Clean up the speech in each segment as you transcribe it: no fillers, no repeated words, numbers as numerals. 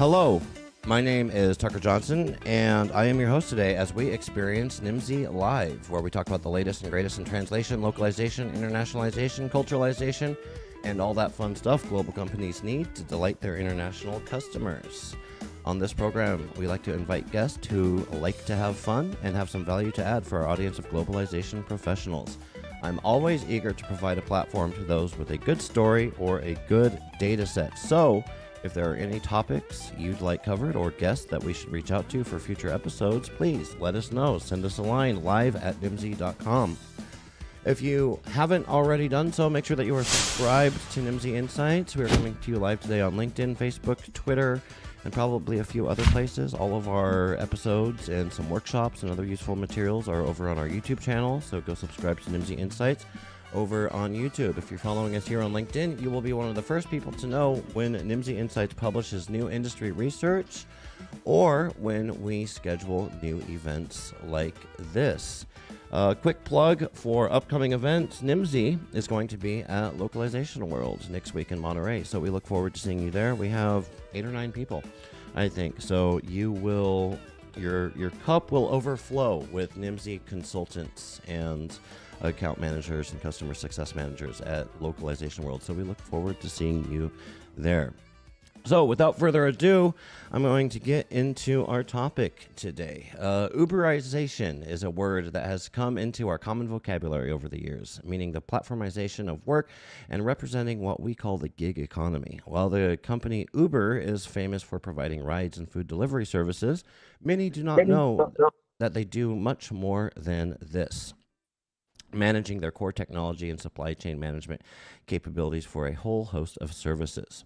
Hello, my name is Tucker Johnson, and I am your host today as we experience Nimdzi Live, where we talk about the latest and greatest in translation, localization, internationalization, culturalization, and all that fun stuff global companies need to delight their international customers. On this program, we like to invite guests who like to have fun and have some value to add for our audience of globalization professionals. I'm always eager to provide a platform to those with a good story or a good data set. So, if there are any topics you'd like covered or guests that we should reach out to for future episodes, please let us know. Send us a line live@nimdzi.com. If you haven't already done so, make sure that you are subscribed to Nimdzi Insights. We are coming to you live today on LinkedIn, Facebook, Twitter, and probably a few other places. All of our episodes and some workshops and other useful materials are over on our YouTube channel, so go subscribe to Nimdzi Insights over on YouTube. If you're following us here on LinkedIn, you will be one of the first people to know when Nimdzi Insights publishes new industry research or when we schedule new events like this. Quick plug for upcoming events. Nimdzi is going to be at Localization World next week in Monterey, so we look forward to seeing you there. We have 8 or 9 people, I think, so you will your cup will overflow with Nimdzi consultants and account managers and customer success managers at Localization World. So we look forward to seeing you there. So without further ado, I'm going to get into our topic today. Uberization is a word that has come into our common vocabulary over the years, meaning the platformization of work and representing what we call the gig economy. While the company Uber is famous for providing rides and food delivery services, many do not know that they do much more than this, managing their core technology and supply chain management capabilities for a whole host of services.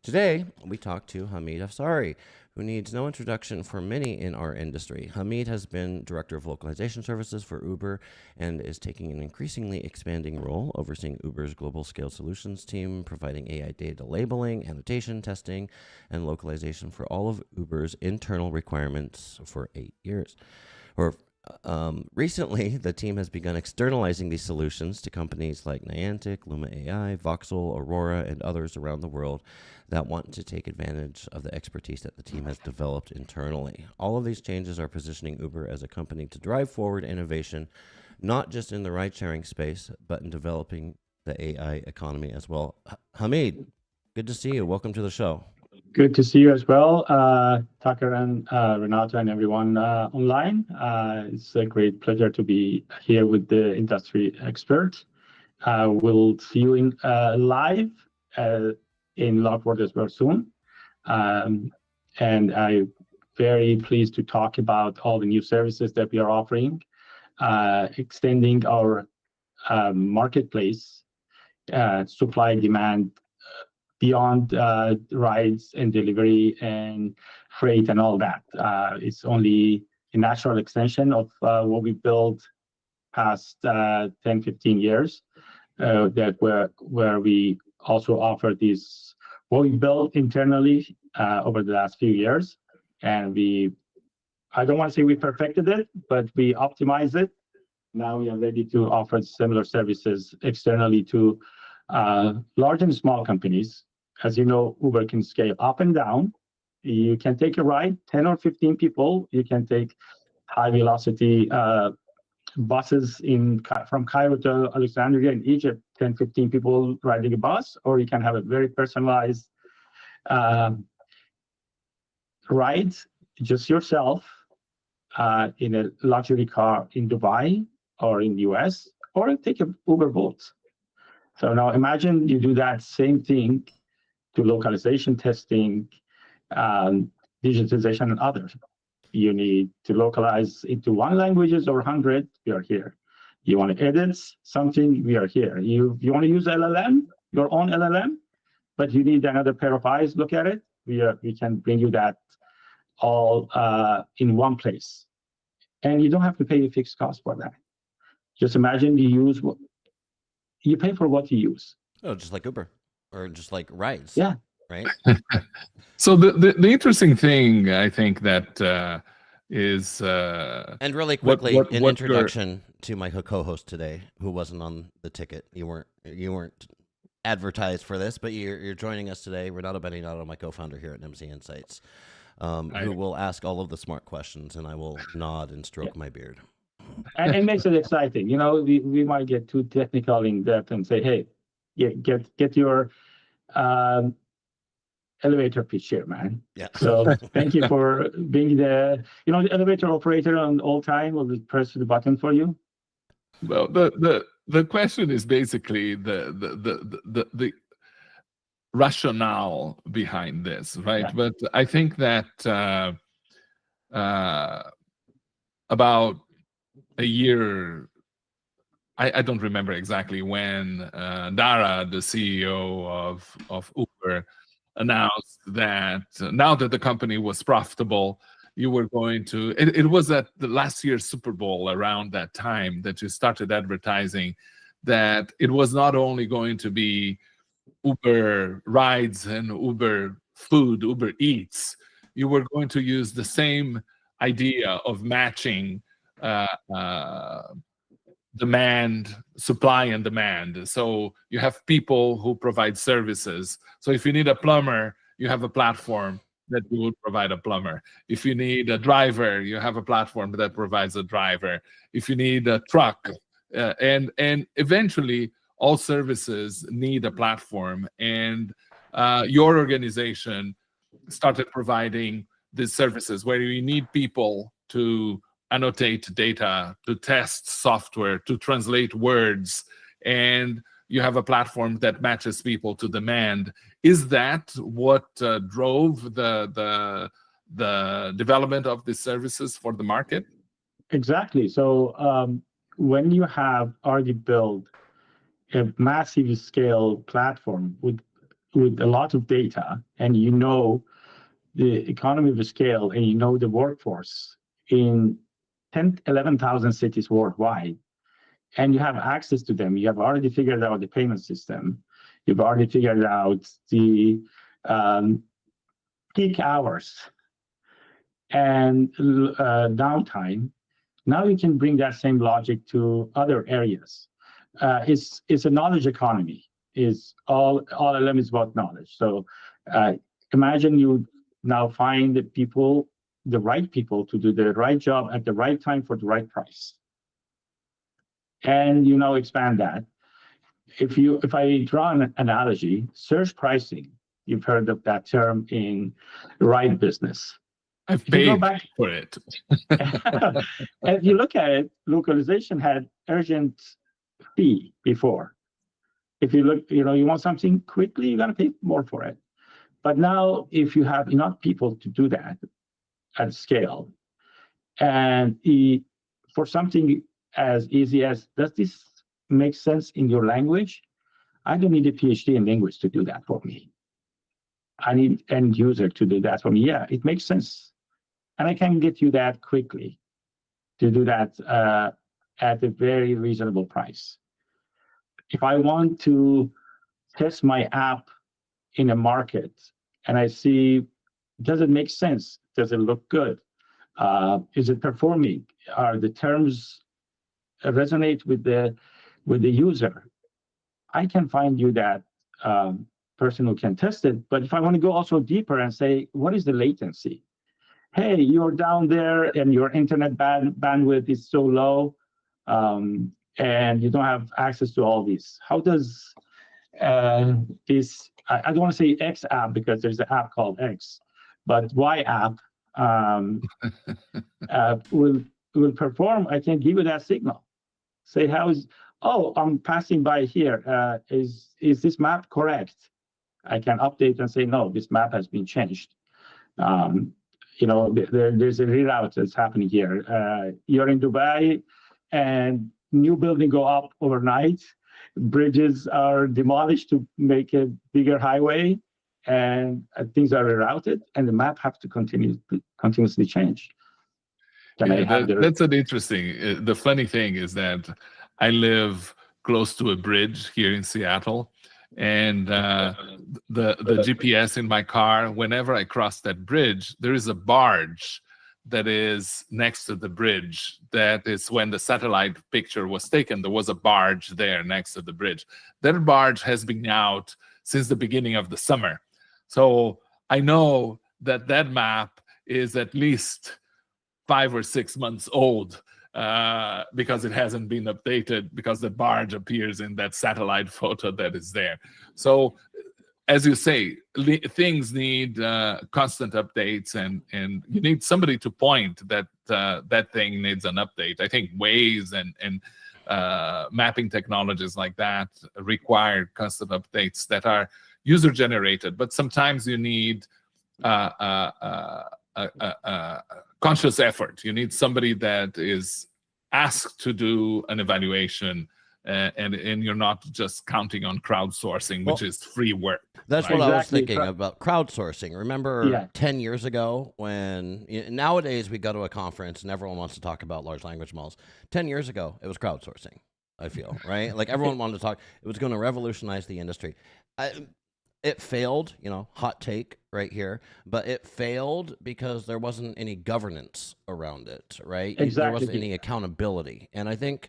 Today, we talk to Hameed Afssari, who needs no introduction for many in our industry. Hameed has been Director of Localization Services for Uber and is taking an increasingly expanding role overseeing Uber's global scale solutions team, providing AI data labeling, annotation, testing, and localization for all of Uber's internal requirements for 8 years. Recently, the team has begun externalizing these solutions to companies like Niantic, Luma.AI, Voxel, Aurora, and others around the world that want to take advantage of the expertise that the team has developed internally. All of these changes are positioning Uber as a company to drive forward innovation, not just in the ride-sharing space, but in developing the AI economy as well. Hameed, good to see you. Welcome to the show. Good to see you as well, Tucker and Renata and everyone online. It's a great pleasure to be here with the industry expert. We'll see you in live in Lockport as well soon. And I'm very pleased to talk about all the new services that we are offering, extending our marketplace, supply demand, beyond rides and delivery and freight and all that. It's only a natural extension of what we built past 10, 15 years, where we also offer this, what we built internally over the last few years. And I don't want to say we perfected it, but we optimized it. Now we are ready to offer similar services externally to large and small companies. As you know, Uber can scale up and down. You can take a ride, 10 or 15 people. You can take high velocity buses from Cairo to Alexandria in Egypt, 10, 15 people riding a bus, or you can have a very personalized ride, just yourself in a luxury car in Dubai or in the US, or take an Uber Bolt. So now imagine you do that same thing to localization testing, digitization, and others. You need to localize into 1 languages or 100, we are here. You want to edit something, we are here. You want to use LLM, your own LLM, but you need another pair of eyes look at it, we can bring you that all in one place. And you don't have to pay a fixed cost for that. Just imagine you pay for what you use. Oh, just like Uber. Or just like rides. Yeah. Right. So the interesting thing, I think, that is and really quickly, an introduction to my co-host today, who wasn't on the ticket. You weren't advertise for this, but you're joining us today. Renato Beninato, my co-founder here at Nimdzi Insights, who will ask all of the smart questions, and I will nod and stroke my beard. And it makes it exciting. We might get too technical in depth and say, hey, get your elevator pitch here, man. Yeah. So thank you for being the elevator operator on all time. Will it press the button for you? Well, the question is basically the rationale behind this, right? Yeah. But I think that about a year, I don't remember exactly when, Dara, the CEO of Uber, announced that now that the company was profitable, you were going to, it was at the last year's Super Bowl, around that time, that you started advertising that it was not only going to be Uber rides and Uber food, Uber Eats. You were going to use the same idea of matching demand, supply and demand. So you have people who provide services. So if you need a plumber, you have a platform that will provide a plumber. If you need a driver, you have a platform that provides a driver. If you need a truck, and eventually all services need a platform. And your organization started providing these services where you need people to annotate data, to test software, to translate words, and you have a platform that matches people to demand. Is that what drove the development of these services for the market? Exactly. So when you have already built a massive scale platform with a lot of data, and the economy of scale, and the workforce in 11,000 cities worldwide, and you have access to them, you have already figured out the payment system, you've already figured out the peak hours and downtime. Now you can bring that same logic to other areas. It's a knowledge economy. Is all LLM is about knowledge. So imagine you now find the right people to do the right job at the right time for the right price, and expand that. If I draw an analogy, surge pricing, you've heard of that term in the ride business. I've paid for it. And if you look at it, localization had urgent fee before. If you look, you want something quickly, you're going to pay more for it. But now, if you have enough people to do that at scale, and for something as easy as, does this make sense in your language? I don't need a PhD in language to do that for me. I need end user to do that for me. Yeah, it makes sense. And I can get you that quickly to do that at a very reasonable price. If I want to test my app in a market and I see, does it make sense? Does it look good? Is it performing? Are the terms resonate with the user? I can find you that person who can test it. But if I want to go also deeper and say, what is the latency? Hey, you're down there and your internet bandwidth is so low, and you don't have access to all these. How does this, I don't want to say X app because there's an app called X, but Y app will perform? I can give you that signal. Say, I'm passing by here. Is this map correct? I can update and say, no, this map has been changed. There's a reroute that's happening here. You're in Dubai, and new building go up overnight. Bridges are demolished to make a bigger highway, and things are rerouted, and the map has to continuously change. That's an interesting. The funny thing is that I live close to a bridge here in Seattle, and the GPS in my car, whenever I cross that bridge, there is a barge that is next to the bridge. That is when the satellite picture was taken. There was a barge there next to the bridge. That barge has been out since the beginning of the summer. So I know that that map is at least 5 or 6 months old because it hasn't been updated, because the barge appears in that satellite photo that is there. So as you say, things need constant updates, and you need somebody to point that that thing needs an update. I think Waze and mapping technologies like that require constant updates that are user generated, but sometimes you need conscious effort. You need somebody that is asked to do an evaluation, and you're not just counting on crowdsourcing, which is free work. That's right? what I was thinking about crowdsourcing. Remember Yeah. 10 years ago when nowadays we go to a conference and everyone wants to talk about large language models. 10 years ago, it was crowdsourcing, I feel, right? Like everyone wanted to talk. It was going to revolutionize the industry. It failed, hot take right here, but it failed because there wasn't any governance around it, right? Exactly. There wasn't any accountability. And I think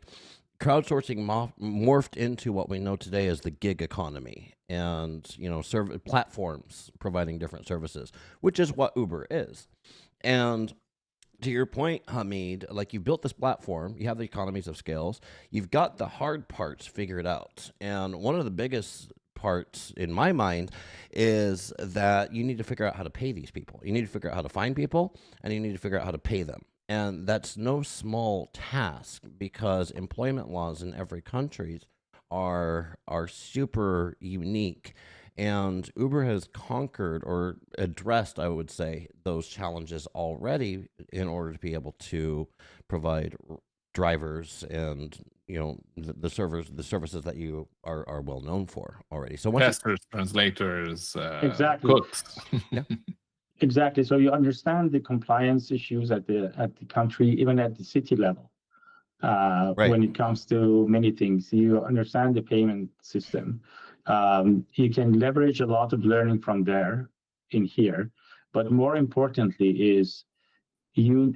crowdsourcing morphed into what we know today as the gig economy, and platforms providing different services, which is what Uber is. And to your point, Hameed, like you built this platform, you have the economies of scales, you've got the hard parts figured out. And one of the biggest parts in my mind is that you need to figure out how to pay these people. You need to figure out how to find people, and you need to figure out how to pay them. And that's no small task, because employment laws in every country are super unique. And Uber has conquered or addressed, I would say, those challenges already in order to be able to provide drivers and the services that you are well known for already. So testers, translators, exactly. cooks. Yeah. Exactly. So you understand the compliance issues at the country, even at the city level. Right. When it comes to many things, you understand the payment system. You can leverage a lot of learning from there in here, but more importantly is you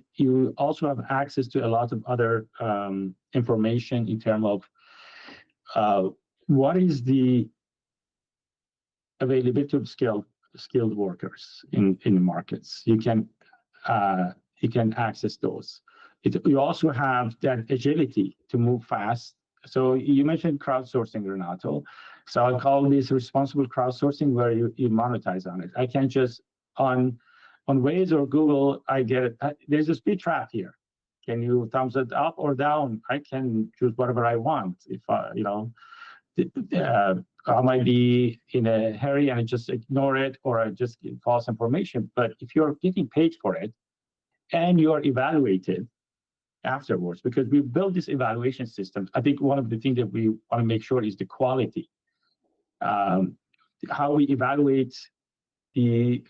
also have access to a lot of other information in terms of what is the availability of skilled workers in the markets. You can access those. You also have that agility to move fast. So you mentioned crowdsourcing, Renato. So I call this responsible crowdsourcing, where you monetize on it. I can just on Waze or Google, I get it. There's a speed trap here. Can you thumbs it up or down? I can choose whatever I want. If I might be in a hurry and I just ignore it, or I just give false information. But if you're getting paid for it and you're evaluated afterwards, because we built this evaluation system, I think one of the things that we want to make sure is the quality. How we evaluate the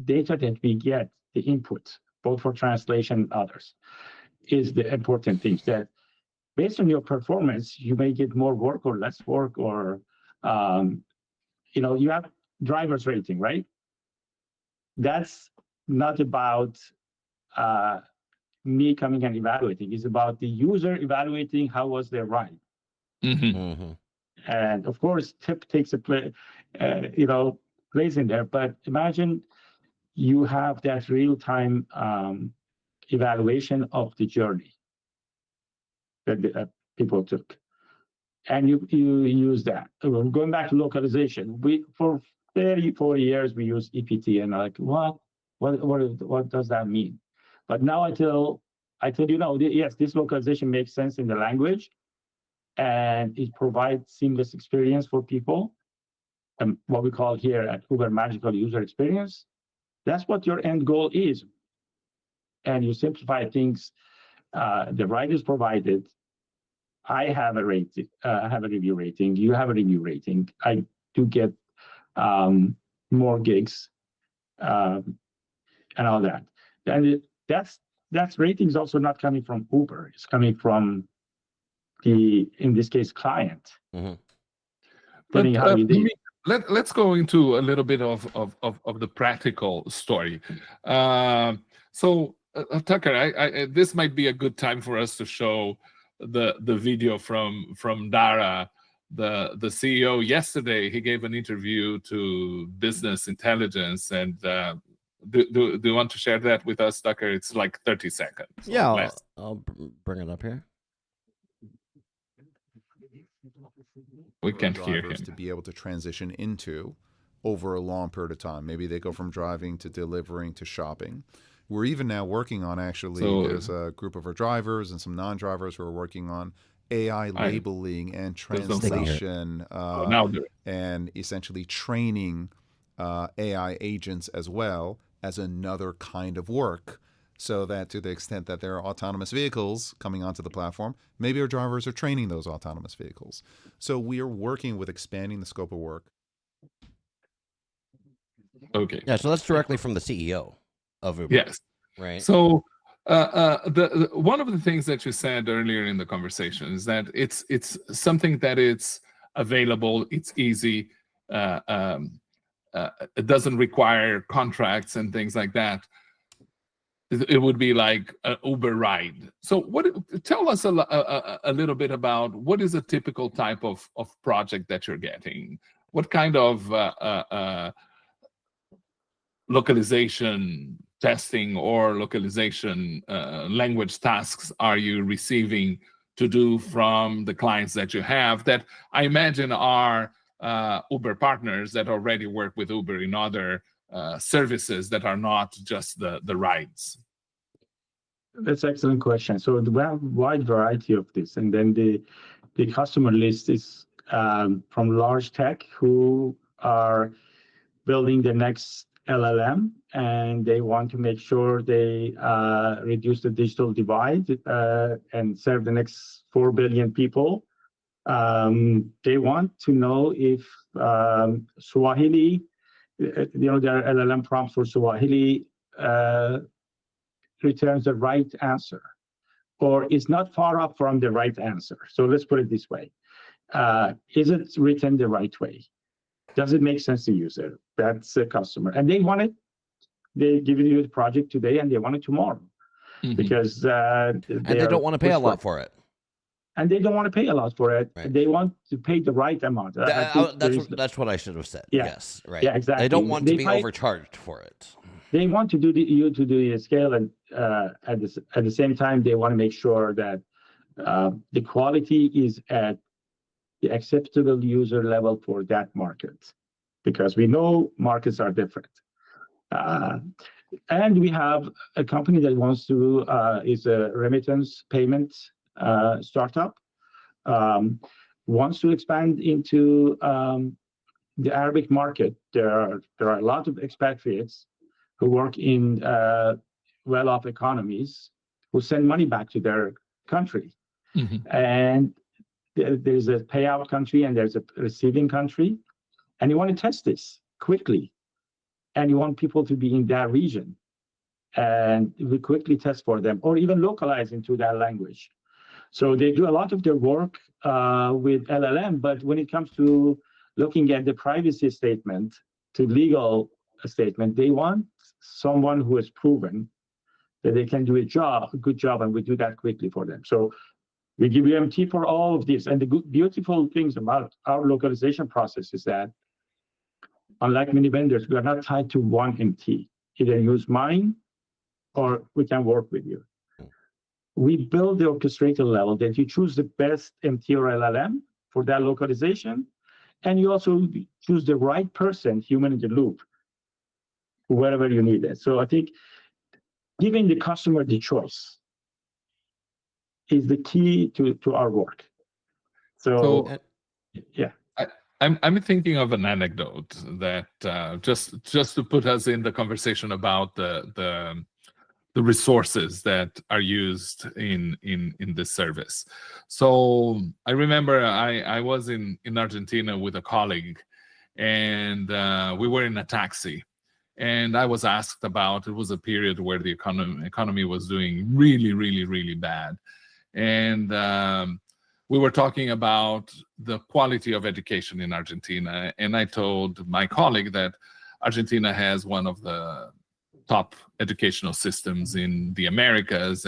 data that we get, the input, both for translation and others, is the important things that based on your performance, you may get more work or less work, or you have driver's rating, right? That's not about me coming and evaluating. It's about the user evaluating how was their ride. Mm-hmm. Mm-hmm. And of course, tip takes a place in there. But imagine you have that real-time evaluation of the journey that people took, and you use that. Going back to localization, we for 40 years we use EPT, and like what does that mean? But now I tell yes, this localization makes sense in the language, and it provides seamless experience for people, and what we call here at Uber magical user experience. That's what your end goal is, and you simplify things. The ride is provided. I have a rating. I have a review rating. You have a review rating. I do get more gigs and all that. And that's ratings also not coming from Uber. It's coming from in this case, client. Mm-hmm. Let's go into a little bit of the practical story. So Tucker, this might be a good time for us to show the video from Dara, the CEO. Yesterday, he gave an interview to Business Intelligence, and do you want to share that with us, Tucker? It's like 30 seconds. Yeah, I'll bring it up here. We can't hear him. To be able to transition into over a long period of time. Maybe they go from driving to delivering to shopping. We're even now working on, actually, there's a group of our drivers and some non-drivers who are working on AI labeling and translation and essentially training AI agents as well as another kind of work, so that to the extent that there are autonomous vehicles coming onto the platform, maybe our drivers are training those autonomous vehicles. So we are working with expanding the scope of work. Okay. Yeah, so that's directly from the CEO of Uber. Yes. Right. So one of the things that you said earlier in the conversation is that it's something that it's available, it's easy, it doesn't require contracts and things like that. It would be like an Uber ride. So tell us a little bit about what is a typical type of project that you're getting? What kind of localization testing or localization language tasks are you receiving to do from the clients that you have that I imagine are Uber partners that already work with Uber in other services that are not just the rides? That's an excellent question. So we have a wide variety of this, and then the customer list is from large tech who are building the next LLM, and they want to make sure they reduce the digital divide and serve the next 4 billion people. They want to know if Swahili, their LLM prompts for Swahili returns the right answer, or is not far off from the right answer. So let's put it this way. Is it written the right way? Does it make sense to use it? That's a customer. And they want it. They give you the project today and they want it tomorrow. Mm-hmm. Because they don't want to pay a lot for it. And they don't want to pay a lot for it. Right. They want to pay the right amount. That's what I should have said. Yeah. Yes, right. Yeah, exactly. They don't want to be overcharged for it. They want to do the scale, and at the same time, they want to make sure that the quality is at the acceptable user level for that market, because we know markets are different. And we have a company that wants to is a remittance payment startup, wants to expand into the Arabic market. There are a lot of expatriates who work in well-off economies who send money back to their country. Mm-hmm. And there's a payout country and there's a receiving country. And you want to test this quickly. And you want people to be in that region. And we quickly test for them, or even localize into that language. So they do a lot of their work with LLM, but when it comes to looking at the privacy statement to legal statement, they want someone who has proven that they can do a good job, and we do that quickly for them. So we give you MT for all of this. And the beautiful things about our localization process is that, unlike many vendors, we are not tied to one MT. Either use mine or we can work with you. We build the orchestrator level that you choose the best MT or LLM for that localization. And you also choose the right person, human in the loop, wherever you need it. So I think giving the customer the choice is the key to our work. So yeah. I'm thinking of an anecdote that just to put us in the conversation about the resources that are used in this service. So I remember I was in Argentina with a colleague, and we were in a taxi, and I was asked about, it was a period where the economy was doing really, really, really bad. And we were talking about the quality of education in Argentina. And I told my colleague that Argentina has one of the top educational systems in the Americas.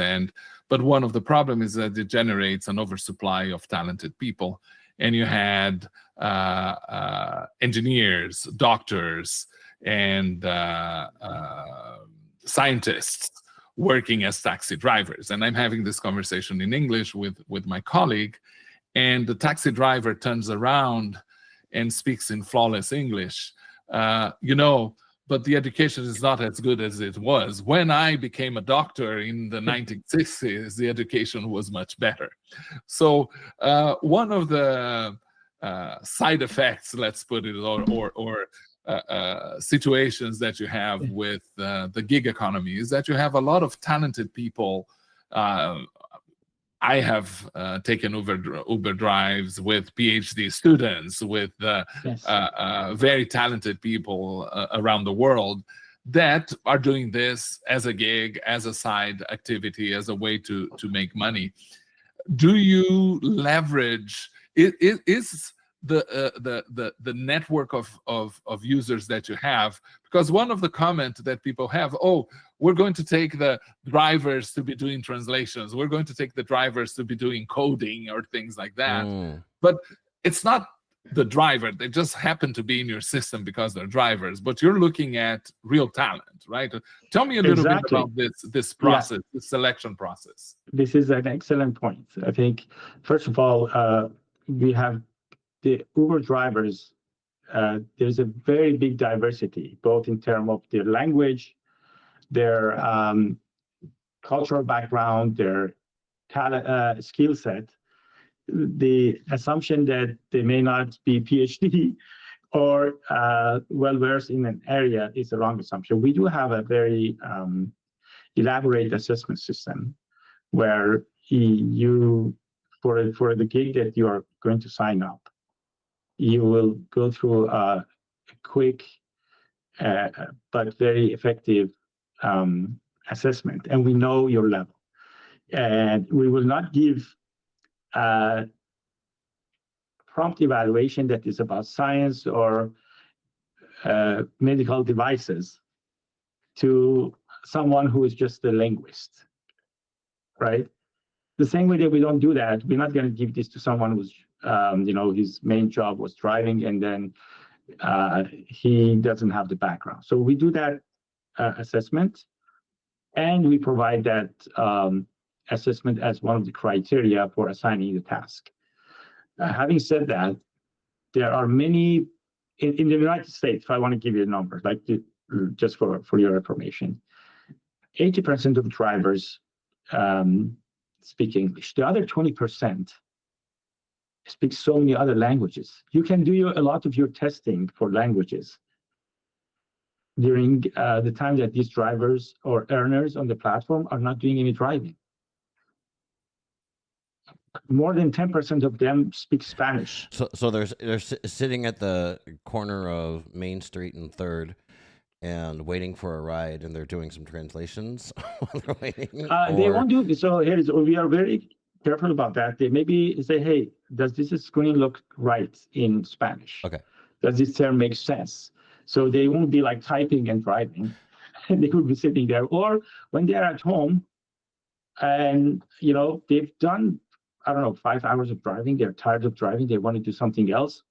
But one of the problems is that it generates an oversupply of talented people. And you had engineers, doctors, and scientists working as taxi drivers. And I'm having this conversation in English with my colleague, and the taxi driver turns around and speaks in flawless English. But the education is not as good as it was. When I became a doctor in the 1960s, the education was much better. So one of the side effects, let's put it, or situations that you have with the gig economy is that you have a lot of talented people. I have taken Uber drives with PhD students, with very talented people around the world that are doing this as a gig, as a side activity, as a way to make money. Do you leverage? Is the network of users that you have? Because one of the comments that people have, oh, we're going to take the drivers to be doing translations, we're going to take the drivers to be doing coding or things like that. But it's not the driver, they just happen to be in your system because they're drivers, but you're looking at real talent, right? Tell me a little bit about this process, this selection process. This is an excellent point. I think, first of all, we have the Uber drivers. There's a very big diversity, both in terms of their language, their cultural background, their talent, skill set. The assumption that they may not be PhD or well-versed in an area is a wrong assumption. We do have a very elaborate assessment system where you, for the gig that you are going to sign up, you will go through a quick but very effective assessment, and we know your level. And we will not give prompt evaluation that is about science or medical devices to someone who is just a linguist, right? The same way that we don't do that, we're not going to give this to someone who's, his main job was driving, and then he doesn't have the background. So we do that assessment, and we provide that assessment as one of the criteria for assigning the task. Having said that, there are many in the United States. If I want to give you a number, like just for your information, 80% of drivers speak English. The other 20% speak so many other languages. You can do a lot of your testing for languages during the time that these drivers or earners on the platform are not doing any driving. More than 10% of them speak Spanish. So they're sitting at the corner of Main Street and 3rd and waiting for a ride, and they're doing some translations while they're waiting? They won't do so. We are very careful about that. They maybe say, hey, does this screen look right in Spanish? Okay. Does this term make sense? So they won't be like typing and driving. They could be sitting there. Or when they're at home and, they've done, 5 hours of driving, they're tired of driving, they want to do something else.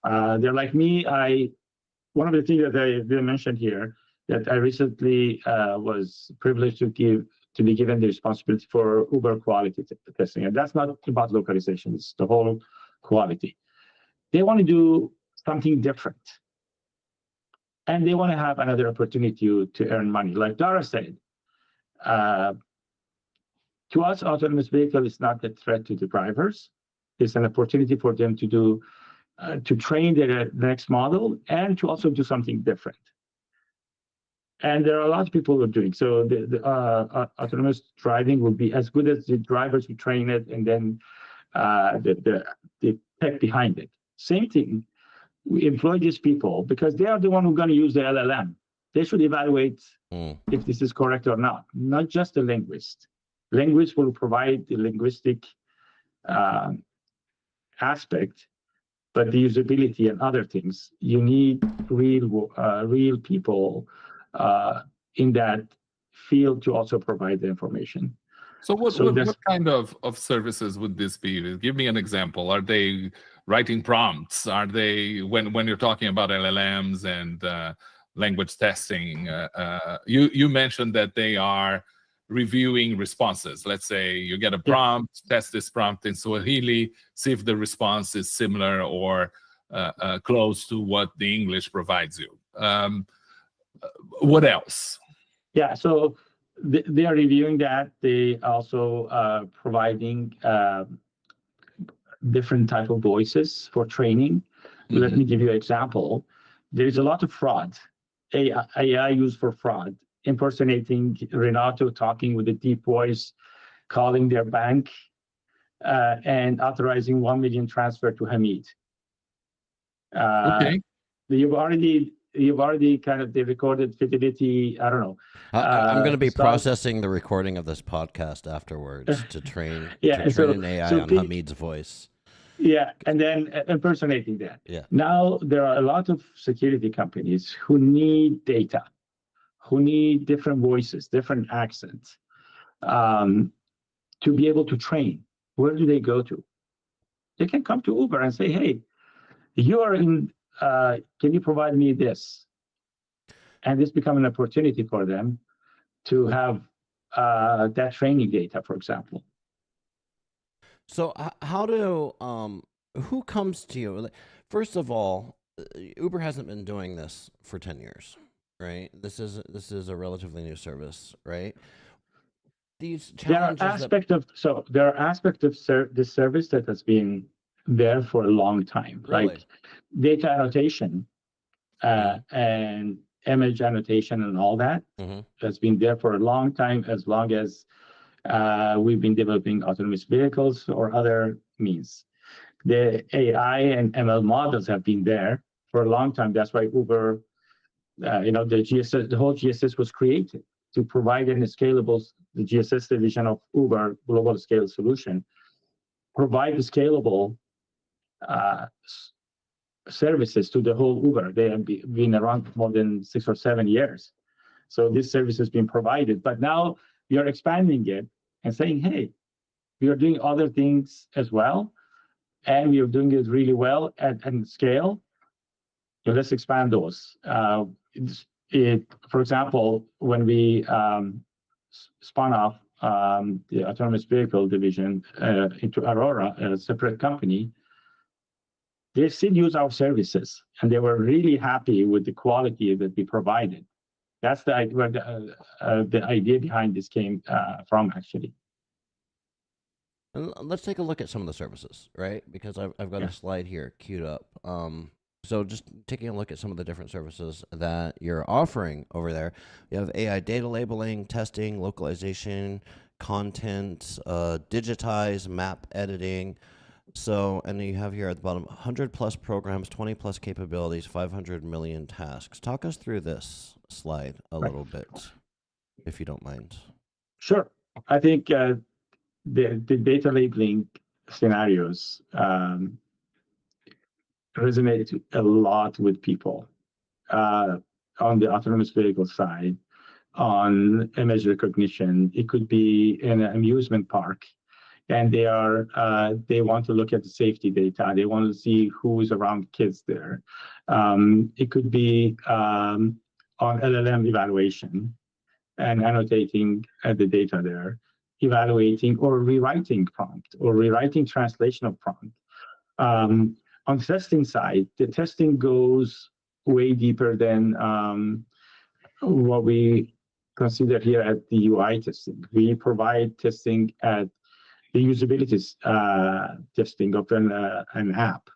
They're like me. One of the things that I didn't mention here, that I recently was privileged to be given the responsibility for Uber quality testing. And that's not about localization, it's the whole quality. They want to do something different. And they want to have another opportunity to earn money. Like Dara said, to us, autonomous vehicle is not a threat to the drivers. It's an opportunity for them to train their next model and to also do something different. And there are a lot of people who are doing so. The autonomous driving will be as good as the drivers who train it, and then the tech behind it. Same thing. We employ these people because they are the one who are going to use the LLM. They should evaluate if this is correct or not just the linguist. Linguists will provide the linguistic aspect, but the usability and other things, you need real people in that field to also provide the information. So what that's kind of services would this be? Give me an example. Are they writing prompts? Are they, when you're talking about LLMs and language testing, you mentioned that they are reviewing responses. Let's say you get a prompt, test this prompt in Swahili, see if the response is similar or close to what the English provides you. What else? Yeah, so they are reviewing that. They also providing different type of voices for training. Let me give you an example. There is a lot of fraud, AI used for fraud, impersonating Renato, talking with a deep voice, calling their bank, and authorizing 1 million transfer to Hameed. Okay. You've already kind of the recorded fidelity. I don't know. I'm going to be processing the recording of this podcast afterwards to train an AI on Hameed's voice. Yeah, and then impersonating that. Yeah. Now there are a lot of security companies who need data, who need different voices, different accents, to be able to train. Where do they go to? They can come to Uber and say, "Hey, you are in. Can you provide me this?" And this become an opportunity for them to have that training data, for example. So how do who comes to you? First of all, Uber hasn't been doing this for 10 years, right? This is a relatively new service, right? These challenges. There are aspects of this service that has been there for a long time, Really? like data annotation and image annotation and all that has been there for a long time, as long as we've been developing autonomous vehicles or other means. The AI and ML models have been there for a long time. That's why Uber, the whole GSS was created to provide a scalable, the GSS division of Uber global scale solution, provide the scalable services to the whole Uber. They have been around more than 6 or 7 years. So this service has been provided, but now we are expanding it and saying, hey, we are doing other things as well, and we are doing it really well at scale. So let's expand those. For example, when we spun off the autonomous vehicle division into Aurora, a separate company, they still use our services, and they were really happy with the quality that we provided. That's where the idea behind this came from, actually. And let's take a look at some of the services, right? Because I've got a slide here queued up. So just taking a look at some of the different services that you're offering over there. You have AI data labeling, testing, localization, content, digitize, map editing. So, and you have here at the bottom, 100 plus programs, 20 plus capabilities, 500 million tasks. Talk us through this slide a little bit, if you don't mind. Sure. I think the data labeling scenarios resonate a lot with people on the autonomous vehicle side, on image recognition. It could be in an amusement park, and they want to look at the safety data. They want to see who is around kids there. It could be on LLM evaluation and annotating the data there, evaluating or rewriting prompt or rewriting translation of prompt. On the testing side, the testing goes way deeper than what we consider here at the UI testing. We provide testing at the usability testing of an app.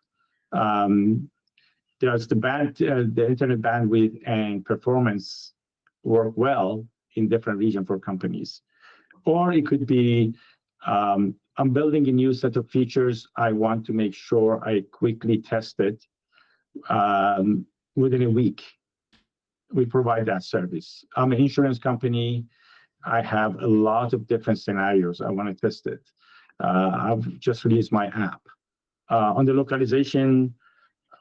Does the internet bandwidth and performance work well in different regions for companies? Or it could be, I'm building a new set of features. I want to make sure I quickly test it within a week. We provide that service. I'm an insurance company. I have a lot of different scenarios. I want to test it. I've just released my app. On the localization,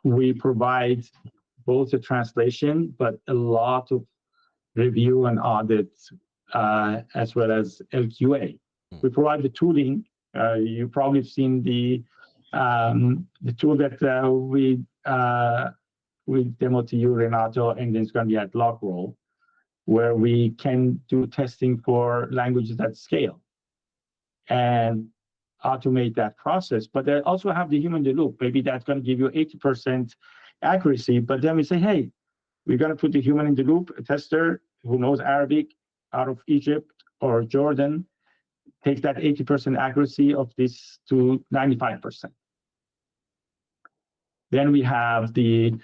we provide both the translation, but a lot of review and audit, as well as LQA. We provide the tooling. You probably have seen the tool that we demoed to you, Renato, and then it's going to be at Lockroll, where we can do testing for languages at scale and automate that process. But they also have the human in the loop. Maybe that's going to give you 80% accuracy. But then we say, hey, we're going to put the human in the loop, a tester who knows Arabic out of Egypt or Jordan, takes that 80% accuracy of this to 95%. Then we have the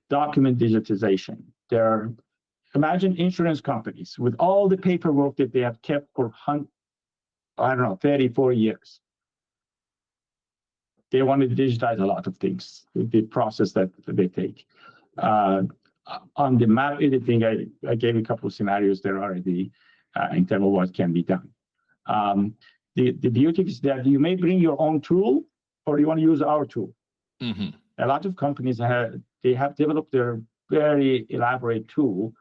document digitization. Imagine insurance companies with all the paperwork that they have kept for 34 years. They want to digitize a lot of things, the process that they take. On the map editing, I gave a couple of scenarios there already in terms of what can be done. The beauty is that you may bring your own tool or you want to use our tool. Mm-hmm. A lot of companies have developed their very elaborate tool,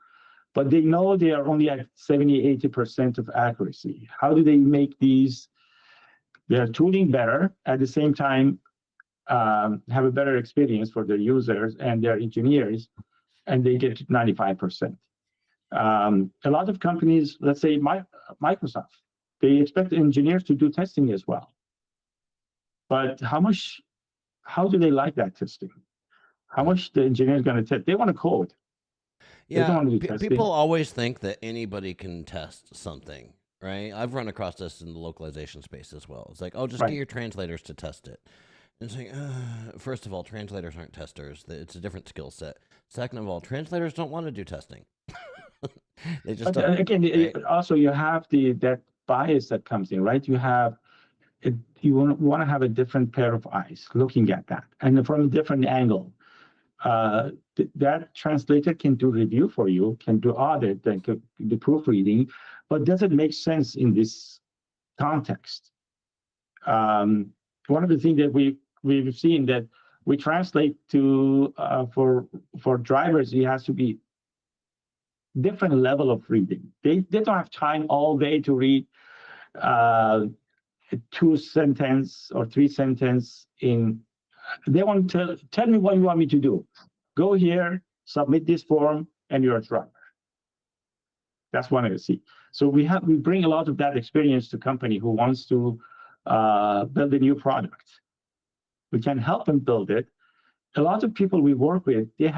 but they know they are only at 70, 80% of accuracy. How do they make their tooling better, at the same time have a better experience for their users and their engineers, and they get to 95%. A lot of companies, let's say Microsoft, they expect engineers to do testing as well. But how do they like that testing? How much the engineer is going to test? They want to code. Yeah, people always think that anybody can test something, right? I've run across this in the localization space as well. It's like, oh, just get your translators to test it. And it's like, first of all, translators aren't testers. It's a different skill set. Second of all, translators don't want to do testing. They just don't, again, right? Also, you have that bias that comes in, right? You want to have a different pair of eyes looking at that, and from a different angle. That translator can do review for you, can do audit, and can do proofreading, but does it make sense in this context? One of the things that we've seen that we translate to for drivers, it has to be different level of reading. They don't have time all day to read 2 sentence or 3 sentence in. They want to tell me what you want me to do. Go here, submit this form, and you're a driver. That's one I see. So we bring a lot of that experience to company who wants to build a new product. We can help them build it. A lot of people we work with, they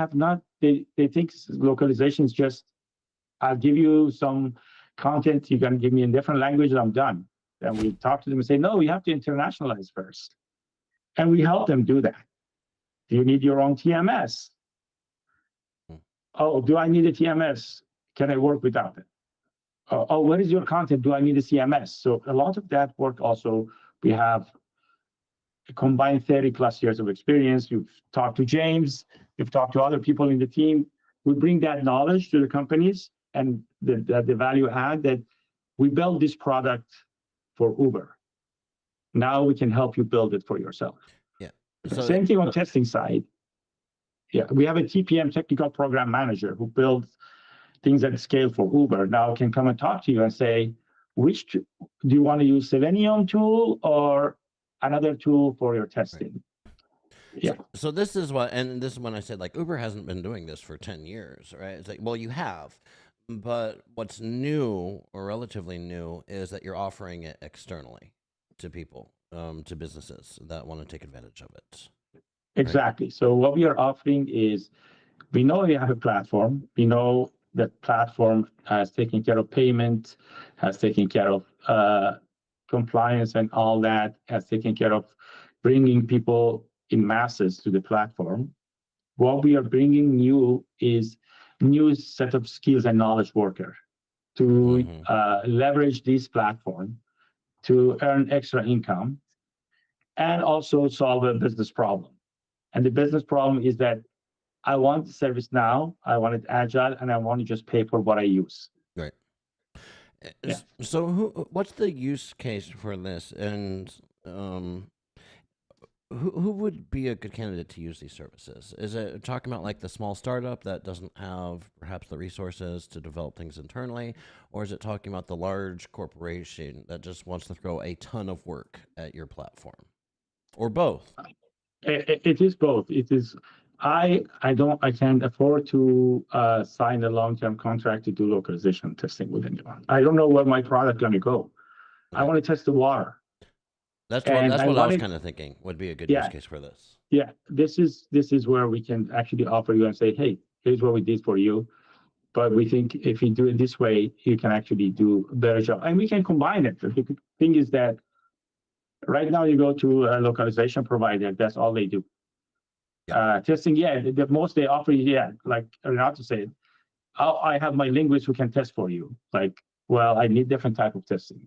think localization is just, I'll give you some content, you're going to give me in different languages, I'm done. And we talk to them and say, no, you have to internationalize first. And we help them do that. Do you need your own TMS? Oh, do I need a TMS? Can I work without it? Oh, what is your content? Do I need a CMS? So a lot of that work also, we have a combined 30 plus years of experience. You've talked to James, you've talked to other people in the team. We bring that knowledge to the companies and the value add that we build this product for Uber. Now we can help you build it for yourself. Yeah. So, same thing on testing side. Yeah, we have a TPM, technical program manager, who builds things at scale for Uber. Now can come and talk to you and say, do you want to use Selenium tool or another tool for your testing? Right. Yeah. So this is when I said, like, Uber hasn't been doing this for 10 years, right? It's like, well, you have. But what's new, or relatively new, is that you're offering it externally to people, to businesses that want to take advantage of it. Exactly. Right? So what we are offering is, we know we have a platform. We know that platform has taken care of payment, has taken care of compliance and all that, has taken care of bringing people in masses to the platform. What we are bringing new is new set of skills and knowledge worker to leverage this platform to earn extra income and also solve a business problem. And the business problem is that I want the service now, I want it agile, and I want to just pay for what I use. Right. Yeah. So what's the use case for this? And Who would be a good candidate to use these services? Is it talking about like the small startup that doesn't have perhaps the resources to develop things internally, or is it talking about the large corporation that just wants to throw a ton of work at your platform, or both? It is both. It is. I can't afford to sign a long-term contract to do localization testing with anyone. I don't know where my product gonna go. I Okay. want to test the water, and That's I what I was wanted, kind of thinking would be a good use yeah, case for this. yeah. This is where we can actually offer you and say, hey, here's what we did for you. But we think if you do it this way, you can actually do a better job, and we can combine it. The thing is that right now you go to a localization provider, that's all they do. Testing, yeah, the most they offer you, yeah, like Renato said, I have my linguist who can test for you. Like, well, I need different type of testing.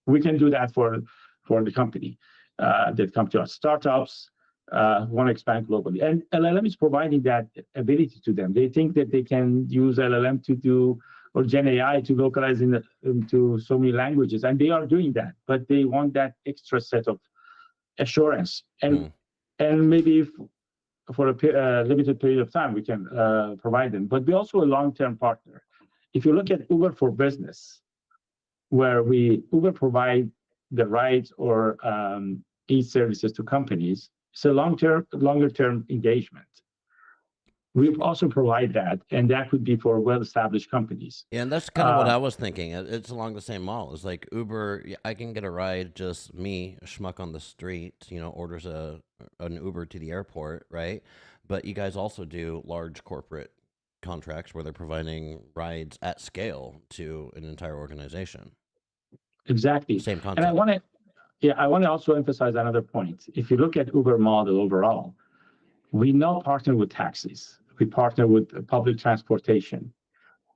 We can do that for the company that come to us. Startups want to expand globally, and LLM is providing that ability to them. They think that they can use LLM to do or Gen AI to localize into so many languages, and they are doing that. But they want that extra set of assurance, and maybe if for a limited period of time, we can provide them. But we're also a long-term partner. If you look at Uber for Business, where Uber provide the rides or e-services to companies, it's a longer-term engagement. We also provide that, and that could be for well-established companies. Yeah, and that's kind of what I was thinking. It's along the same model. It's like Uber. I can get a ride, just me, a schmuck on the street, orders an Uber to the airport, right? But you guys also do large corporate contracts where they're providing rides at scale to an entire organization. Exactly. Same concept. And I want to also emphasize another point. If you look at Uber model overall, we now partner with taxis. We partner with public transportation.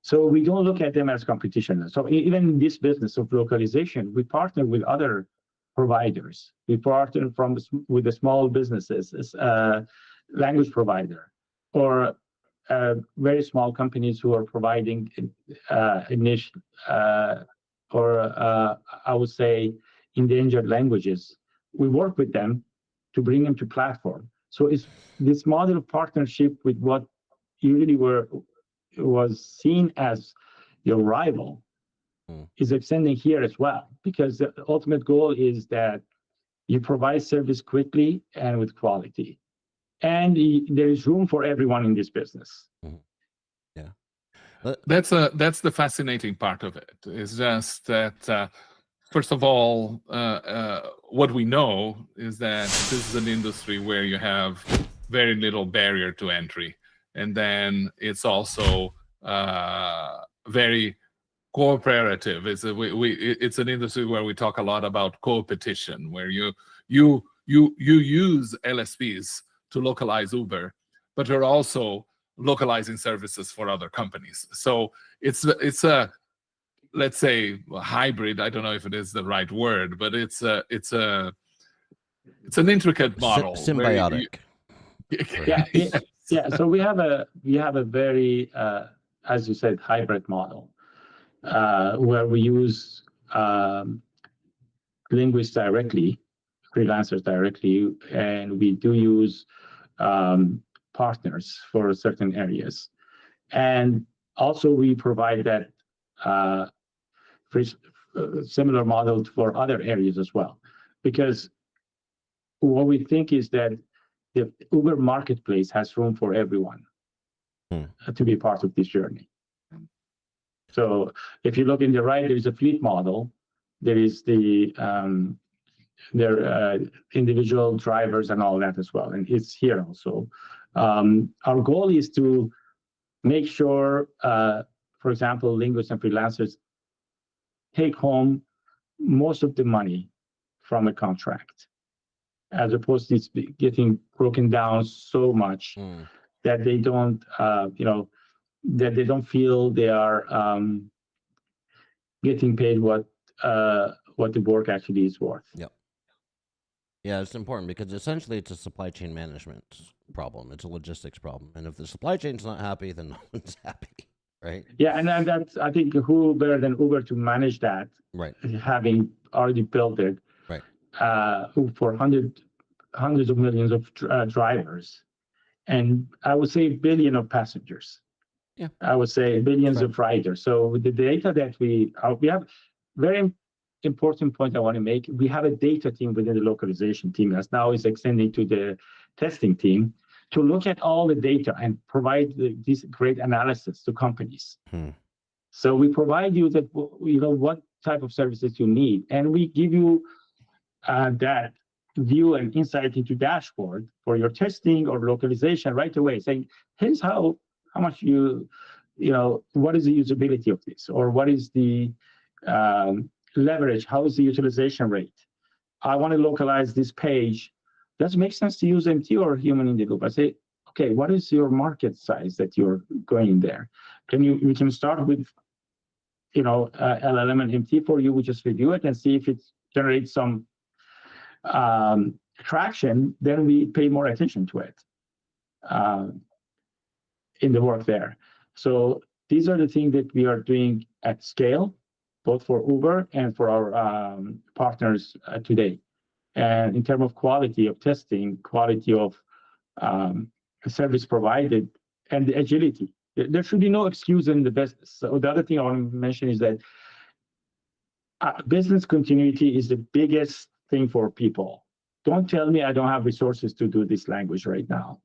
So we don't look at them as competition. So even in this business of localization, we partner with other providers. We partner with the small businesses, as language provider, or very small companies who are providing niche or I would say endangered languages. We work with them to bring them to platform. So it's this model of partnership with what usually was seen as your rival is extending here as well, because the ultimate goal is that you provide service quickly and with quality, and there is room for everyone in this business. Yeah, that's the fascinating part of it. Is just that first of all, what we know is that this is an industry where you have very little barrier to entry, and then it's also very cooperative. It's an industry where we talk a lot about co-petition, where you use LSPs to localize Uber, but you're also localizing services for other companies. So it's a, let's say, a hybrid. I don't know if it is the right word, but it's an intricate model. Symbiotic. Yeah. So we have a very as you said, hybrid model where we use linguists directly, freelancers directly, and we do use partners for certain areas. And also we provide that similar model for other areas as well. Because what we think is that the Uber marketplace has room for everyone to be part of this journey. So if you look in the right, there is a fleet model. There is the individual drivers and all that as well, and it's here also. Our goal is to make sure, for example, linguists and freelancers take home most of the money from a contract, as opposed to getting broken down so much that they don't, that they don't feel they are getting paid what the work actually is worth. Yep. Yeah, it's important because essentially it's a supply chain management problem. It's a logistics problem, and if the supply chain's not happy, then no one's happy, right? Yeah, and that's, I think, who better than Uber to manage that? Right. Having already built it. Right. For 100 hundreds of millions of drivers, and I would say a billion of passengers. Yeah. I would say billions of riders. So with the data that we have, very important point I want to make, we have a data team within the localization team that's now is extending to the testing team to look at all the data and provide this great analysis to companies. So we provide you that, what type of services you need, and we give you that view and insight into dashboard for your testing or localization right away, saying, here's how much what is the usability of this, or what is the leverage, how is the utilization rate? I want to localize this page. Does it make sense to use MT or human in the loop? I say, okay, what is your market size that you're going there? We can start with LLM and MT for you. We just review it and see if it generates some traction, then we pay more attention to it in the work there. So these are the things that we are doing at scale, both for Uber and for our partners today. And in terms of quality of testing, quality of service provided, and the agility, there should be no excuse in the business. So the other thing I want to mention is that business continuity is the biggest thing for people. Don't tell me I don't have resources to do this language right now.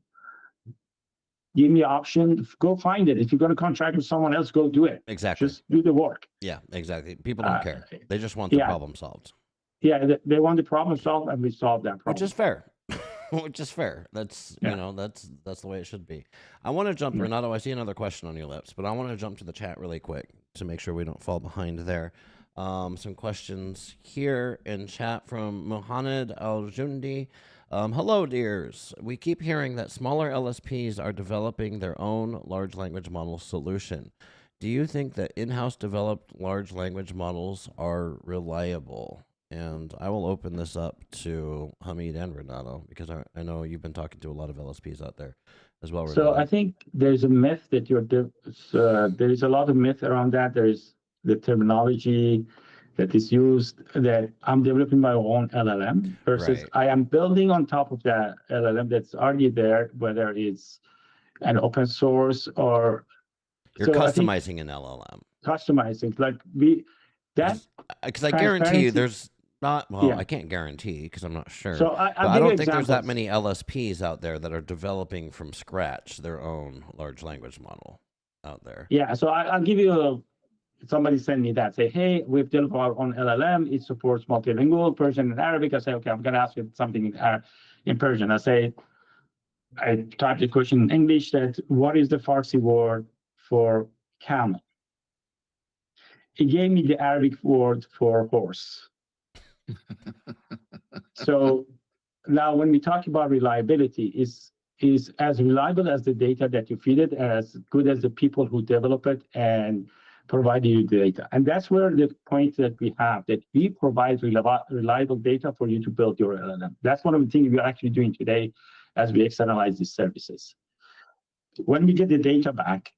Give me an option, go find it. If you're going to contract with someone else, go do it. Exactly. Just do the work. Yeah, exactly. People don't care. They just want the problem solved. Yeah, they want the problem solved, and we solve that problem. Which is fair. Which is fair. That's that's the way it should be. I want to jump, Renato. I see another question on your lips, but I want to jump to the chat really quick to make sure we don't fall behind there. Some questions here in chat from Mohamed Al-Jundi. Hello, dears. We keep hearing that smaller LSPs are developing their own large language model solution. Do you think that in-house developed large language models are reliable? And I will open this up to Hameed and Renato, because I know you've been talking to a lot of LSPs out there as well, Renato. So I think there's a myth that there is a lot of myth around that. There's the terminology that is used that I'm developing my own LLM versus I am building on top of that LLM that's already there, whether it's an open source or... You're customizing an LLM. Customizing, because I guarantee you there's not, I can't guarantee because I'm not sure. So I don't think there's that many LSPs out there that are developing from scratch their own large language model out there. Yeah, so I'll give you somebody send me that, say, hey, we've developed our own LLM. It supports multilingual, Persian and Arabic. I say, okay, I'm going to ask you something in Persian. I type the question in English that, what is the Farsi word for camel? He gave me the Arabic word for horse. So now when we talk about reliability, is as reliable as the data that you feed it, as good as the people who develop it and provide you the data. And that's where the point that we have, that we provide reliable data for you to build your LLM. That's one of the things we're actually doing today as we externalize these services. When we get the data back,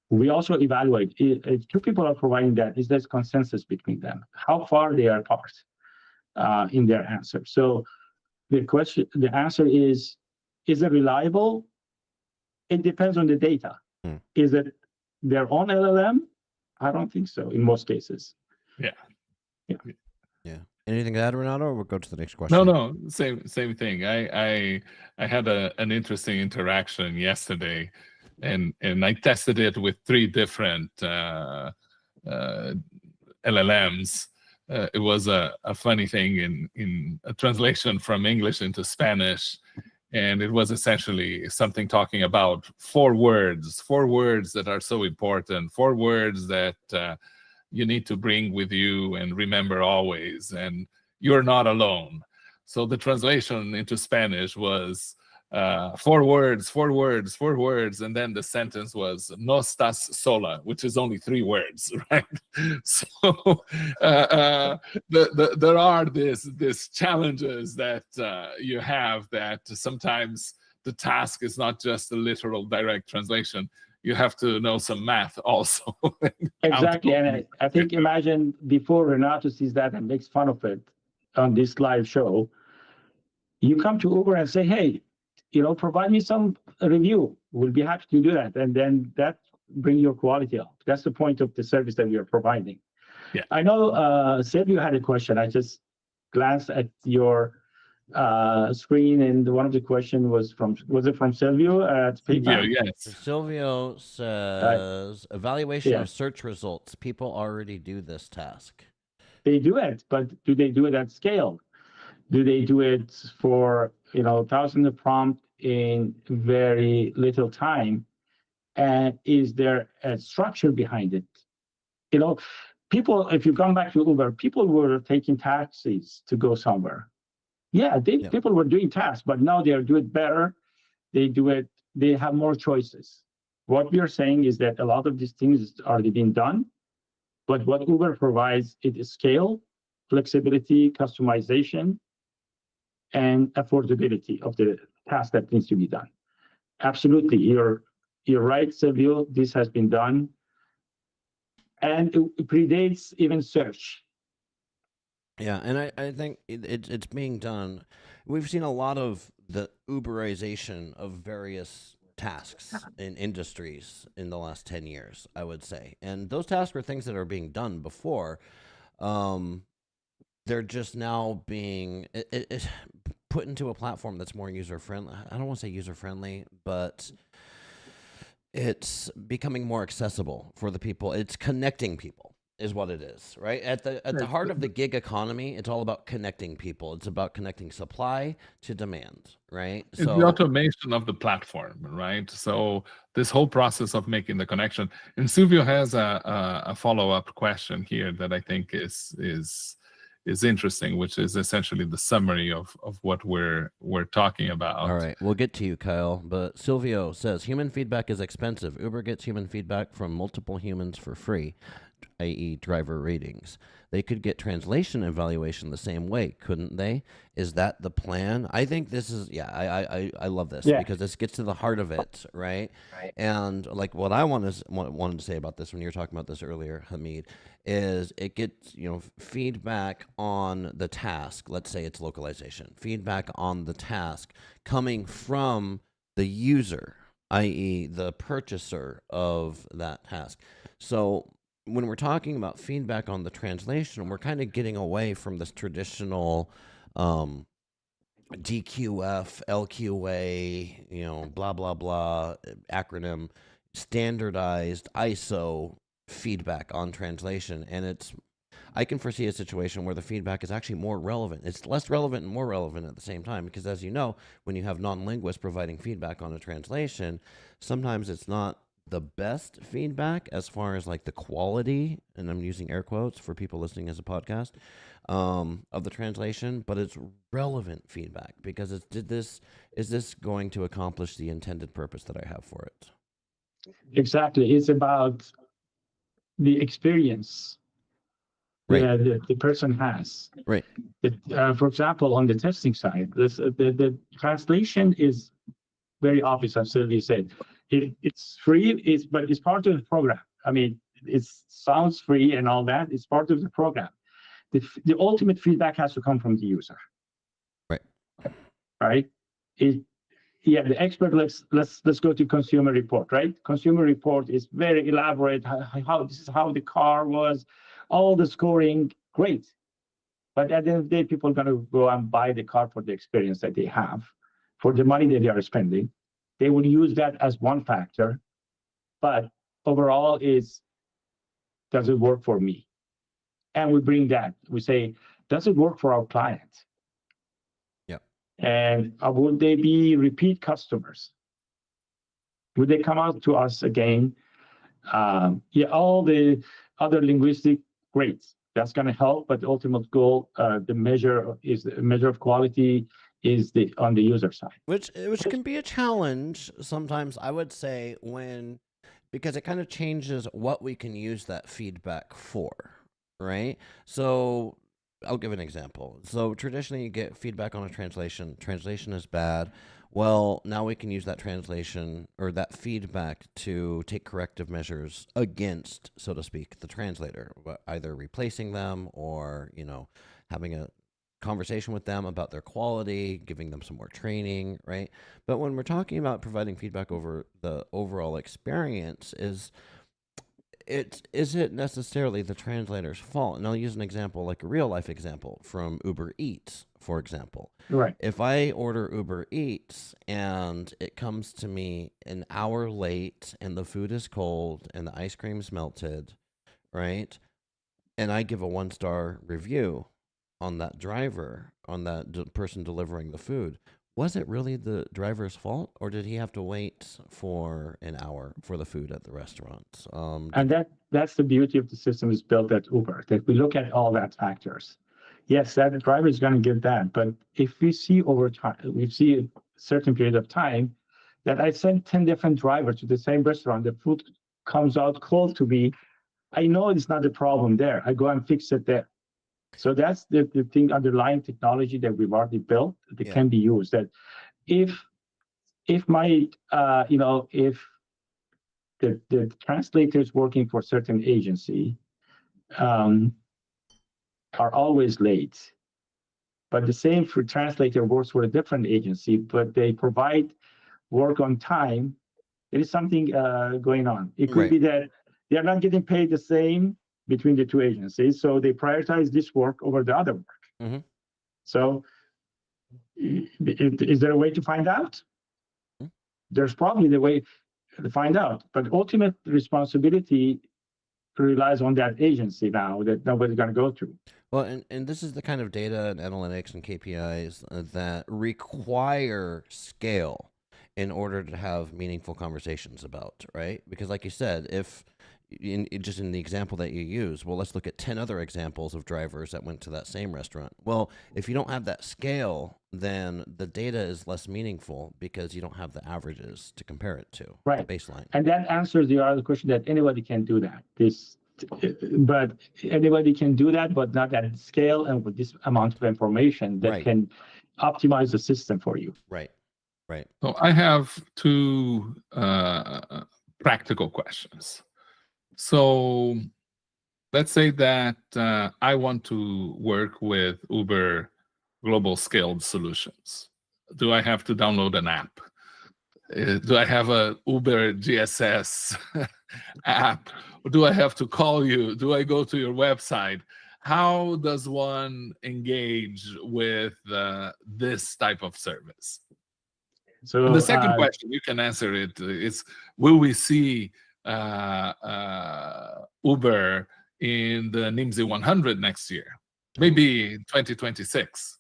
we also evaluate if two people are providing that, is there consensus between them? How far they are apart in their answer? So the answer is it reliable? It depends on the data. Is it their own LLM? I don't think so in most cases. Yeah. Anything to add, Renato, or we'll go to the next question? No, same thing. I had an interesting interaction yesterday, and I tested it with 3 different LLMs. It was a funny thing in a translation from English into Spanish, and it was essentially something talking about 4 words that are so important, 4 words that you need to bring with you and remember always, and you're not alone. So the translation into Spanish was 4 words, and then the sentence was "no estás sola," which is only 3 words, right? So there are these challenges that you have, that sometimes the task is not just a literal direct translation. You have to know some math also. Exactly, and I think, imagine before Renato sees that and makes fun of it on this live show, You come to Uber and say, hey, provide me some review. We'll be happy to do that. And then that bring your quality up. That's the point of the service that we are providing. Yeah. I know Silvio had a question. I just glanced at your screen, and one of the question was it from Silvio at PayPal? Yes. Silvio says, evaluation of search results. People already do this task. They do it, but do they do it at scale? Do they do it for thousands of prompts in very little time? And is there a structure behind it? People, if you come back to Uber, people were taking taxis to go somewhere. Yeah, people were doing tasks, but now they are doing better. They have more choices. What we are saying is that a lot of these things are already being done, but what Uber provides is scale, flexibility, customization, and affordability of the task that needs to be done. Absolutely, you're right, Silvio. This has been done, and it predates even search. Yeah, and I think it's being done. We've seen a lot of the Uberization of various tasks in industries in the last 10 years, I would say. And those tasks were things that are being done before. They're just now being put into a platform that's more user-friendly. I don't want to say user-friendly, but it's becoming more accessible for the people. It's connecting people is what it is, right? At the heart of the gig economy, it's all about connecting people. It's about connecting supply to demand, right? It's the automation of the platform, right? So this whole process of making the connection. And Silvio has a follow-up question here that I think is interesting, which is essentially the summary of what we're talking about. All right, we'll get to you, Kyle. But Silvio says human feedback is expensive. Uber gets human feedback from multiple humans for free, i.e. driver ratings. They could get translation evaluation the same way, couldn't they? Is that the plan? I think this is, I love this because this gets to the heart of it, right? And like what I wanted to say about this when you were talking about this earlier, Hameed, is it gets, feedback on the task. Let's say it's localization. Feedback on the task coming from the user, i.e. the purchaser of that task. So when we're talking about feedback on the translation, we're kind of getting away from this traditional DQF, LQA, blah, blah, blah, acronym, standardized ISO feedback on translation. And I can foresee a situation where the feedback is actually more relevant. It's less relevant and more relevant at the same time, because as you know, when you have non-linguists providing feedback on a translation, sometimes it's not the best feedback as far as like the quality, and I'm using air quotes for people listening as a podcast, of the translation, but it's relevant feedback because is this going to accomplish the intended purpose that I have for it? Exactly. It's about the experience that the person has. Right. For example, on the testing side, the translation is very obvious, as Sylvie said. It's free, but it's part of the program. I mean, it sounds free and all that. It's part of the program. The ultimate feedback has to come from the user. Right. The expert. Let's go to consumer report. Right. Consumer report is very elaborate. How this is how the car was, all the scoring, great. But at the end of the day, people are going to go and buy the car for the experience that they have, for the money that they are spending. They will use that as one factor, but overall does it work for me? And we bring that. We say, does it work for our client? Yeah. And would they be repeat customers? Would they come out to us again? All the other linguistic, great. That's going to help, but the ultimate goal, the measure of quality is on the user side. Which can be a challenge sometimes, I would say, because it kind of changes what we can use that feedback for, right? So I'll give an example. So traditionally you get feedback on a translation. Translation is bad. Well, now we can use that translation or that feedback to take corrective measures against, so to speak, the translator, either replacing them or, having a conversation with them about their quality, giving them some more training, right? But when we're talking about providing feedback over the overall experience, is it necessarily the translator's fault? And I'll use an example, like a real life example from Uber Eats, for example. Right. If I order Uber Eats and it comes to me an hour late and the food is cold and the ice cream's melted, right? And I give a 1-star review on that driver, on that person delivering the food, was it really the driver's fault, or did he have to wait for an hour for the food at the restaurant? And that's the beauty of the system is built at Uber, that we look at all that factors. Yes, that driver is going to get that, but if we see over time, we see a certain period of time that I send 10 different drivers to the same restaurant, the food comes out cold to me, I know it's not a problem there. I go and fix it there. So that's the thing, underlying technology that we've already built that can be used. That if my if the translators working for a certain agency are always late, but the same for translator works for a different agency, but they provide work on time, there is something going on. It could be that they're not getting paid the same between the two agencies, so they prioritize this work over the other work. Mm-hmm. So is there a way to find out? Mm-hmm. There's probably the way to find out, but ultimate responsibility relies on that agency now that nobody's going to go to. Well, and this is the kind of data and analytics and KPIs that require scale in order to have meaningful conversations about, right? Because like you said, if just in the example that you use, well, let's look at 10 other examples of drivers that went to that same restaurant. Well, if you don't have that scale, then the data is less meaningful because you don't have the averages to compare it to, right? The baseline. And that answers the other question that anybody can do that. But anybody can do that, but not at scale and with this amount of information that can optimize the system for you. Right. So I have two practical questions. So let's say that I want to work with Uber global scaled solutions. Do I have to download an app? Do I have a Uber GSS app? Or do I have to call you? Do I go to your website? How does one engage with this type of service? So and the second question, you can answer it, is will we see Uber in the Nimdzi 100 next year? Maybe 2026.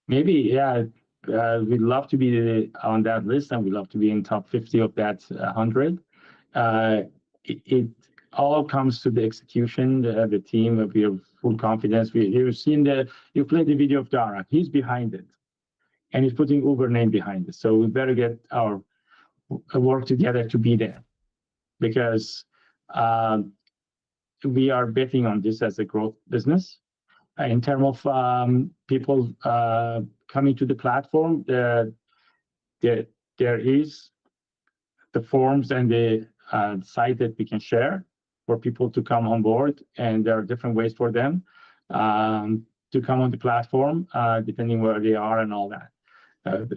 Maybe, yeah. We'd love to be on that list, and we'd love to be in top 50 of that 100. It all comes to the execution, the team. We have full confidence. You played the video of Dara. He's behind it, and he's putting Uber name behind it. So we better get our work together to be there, because we are betting on this as a growth business. In terms of people coming to the platform, there is the forms and the site that we can share for people to come on board, and there are different ways for them to come on the platform, depending where they are and all that.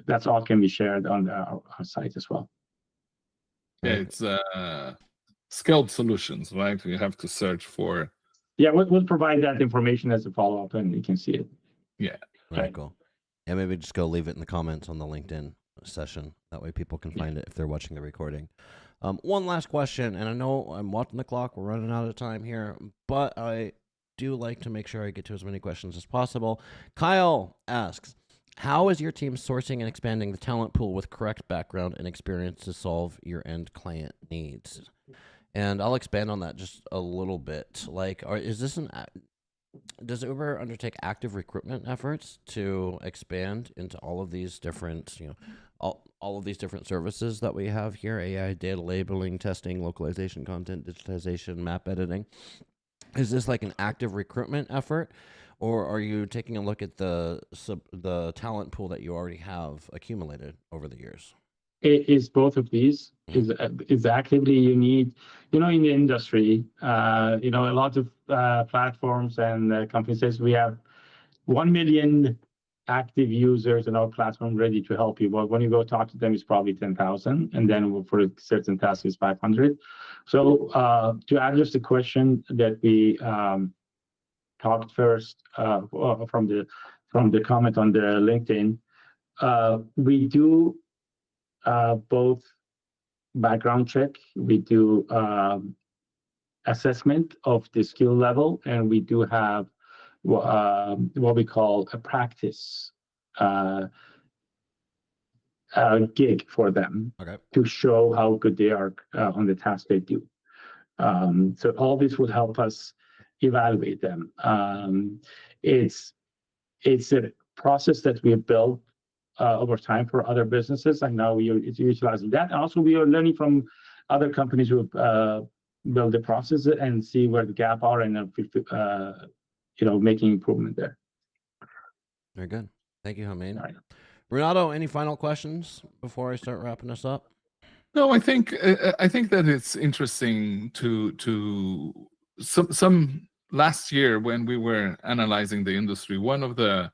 That's all can be shared on our site as well. Yeah, it's scaled solutions, right? You have to search for. Yeah, we'll provide that information as a follow-up, and you can see it. Yeah. Very cool. Yeah, maybe just go leave it in the comments on the LinkedIn session. That way people can find it if they're watching the recording. One last question, and I know I'm watching the clock. We're running out of time here, but I do like to make sure I get to as many questions as possible. Kyle asks, how is your team sourcing and expanding the talent pool with correct background and experience to solve your end client needs? And I'll expand on that just a little bit. Like, does Uber undertake active recruitment efforts to expand into all of these different, all of these different services that we have here? AI, data labeling, testing, localization, content, digitization, map editing. Is this like an active recruitment effort, or are you taking a look at the talent pool that you already have accumulated over the years? It is both of these. Is actively you need, in the industry, a lot of platforms and companies says we have 1 million active users in our platform ready to help you. But when you go talk to them, it's probably 10,000. And then for a certain task, it's 500. So to address the question that we talked first from the comment on the LinkedIn, we do both background check, we do assessment of the skill level, and we do have what we call a practice gig for them to show how good they are on the task they do. So all this would help us evaluate them. It's a process that we have built over time for other businesses, and now we are utilizing that. And also, we are learning from other companies who build the process and see where the gap are, and making improvement there. Very good. Thank you, Hameed. Right. Renato, any final questions before I start wrapping us up? No, I think that it's interesting to some last year when we were analyzing the industry, one of the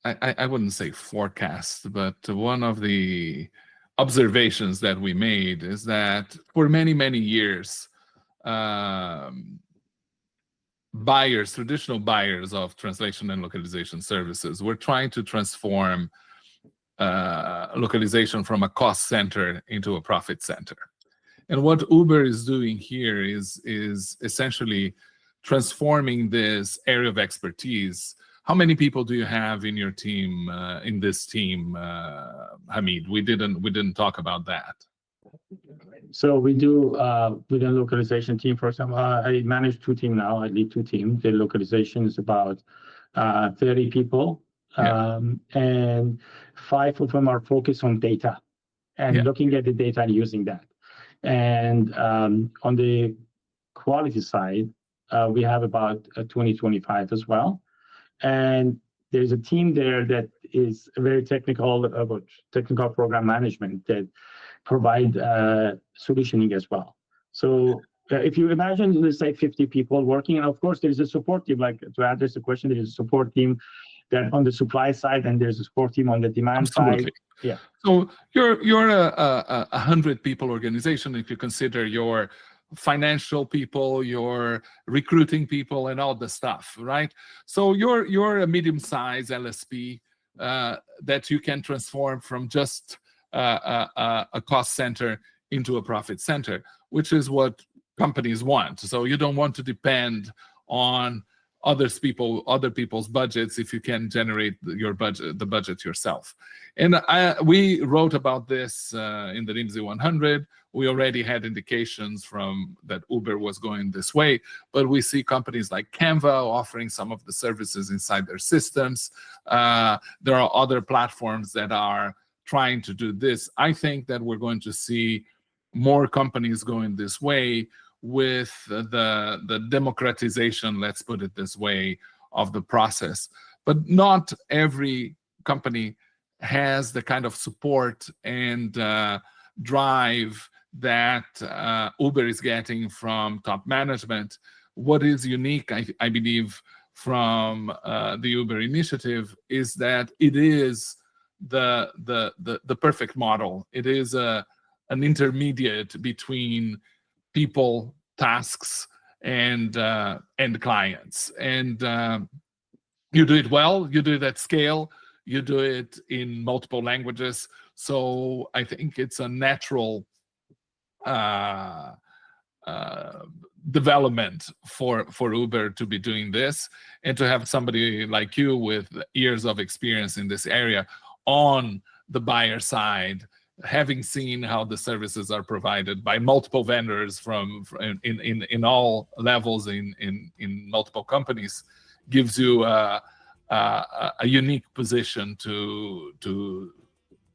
I wouldn't say forecast, but one of the observations that we made is that for many, many years, traditional buyers of translation and localization services were trying to transform localization from a cost center into a profit center. And what Uber is doing here is essentially transforming this area of expertise. How many people do you have in your team, in this team, Hameed? We didn't talk about that. So we do within the localization team, for example, I manage 2 teams now. I lead 2 teams. The localization is about 30 people, and 5 of them are focused on data and looking at the data and using that. And on the quality side, we have about 20-25 as well. And there's a team there that is very technical about technical program management that provide solutioning as well. So if you imagine, let's say 50 people working, and of course there's a support team, like to address the question, there's a support team that on the supply side, and there's a support team on the demand side. Yeah. So you're a 100 people organization if you consider your financial people, your recruiting people, and all the stuff, right? So you're a medium-sized LSP that you can transform from just a cost center into a profit center, which is what companies want. So you don't want to depend on other people's budgets if you can generate the budget yourself. And we wrote about this in the Nimdzi 100. We already had indications from that Uber was going this way, but we see companies like Canva offering some of the services inside their systems. There are other platforms that are trying to do this. I think that we're going to see more companies going this way with the democratization, let's put it this way, of the process. But not every company has the kind of support and drive that Uber is getting from top management. What is unique, I believe, from the Uber initiative is that it is the perfect model. It is an intermediate between people, tasks, and clients. And you do it well, you do it at scale, you do it in multiple languages. So I think it's a natural development for Uber to be doing this, and to have somebody like you with years of experience in this area on the buyer side, having seen how the services are provided by multiple vendors in all levels in multiple companies, gives you a unique position to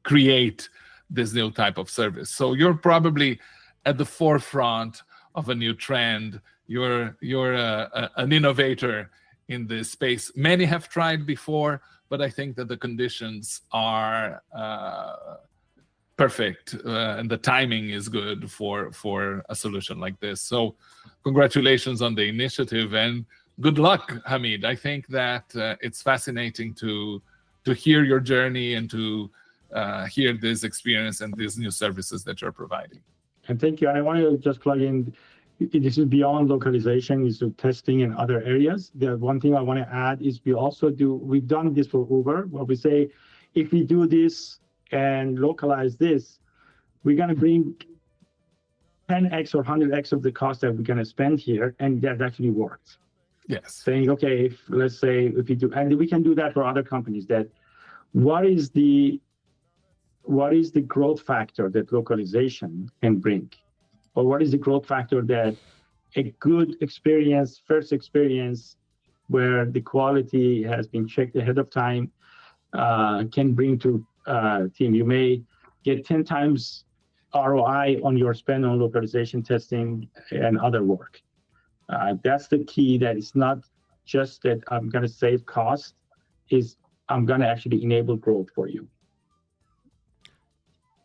create this new type of service. So you're probably at the forefront of a new trend. You're an innovator in this space. Many have tried before, but I think that the conditions are perfect, and the timing is good for a solution like this. So congratulations on the initiative, and good luck, Hameed. I think that it's fascinating to hear your journey and to hear this experience and these new services that you're providing. And thank you. And I want to just plug in, this is beyond localization, is testing in other areas. The one thing I want to add is we've done this for Uber, where we say, if we do this and localize this, we're going to bring 10x or 100x of the cost that we're going to spend here, and that actually works. Yes. Saying, okay, let's say if we do, and we can do that for other companies, that what is the growth factor that localization can bring? Or what is the growth factor that a good experience, first experience, where the quality has been checked ahead of time, can bring to team? You may get 10 times ROI on your spend on localization testing and other work. That's the key, that it's not just that I'm going to save cost, is I'm going to actually enable growth for you.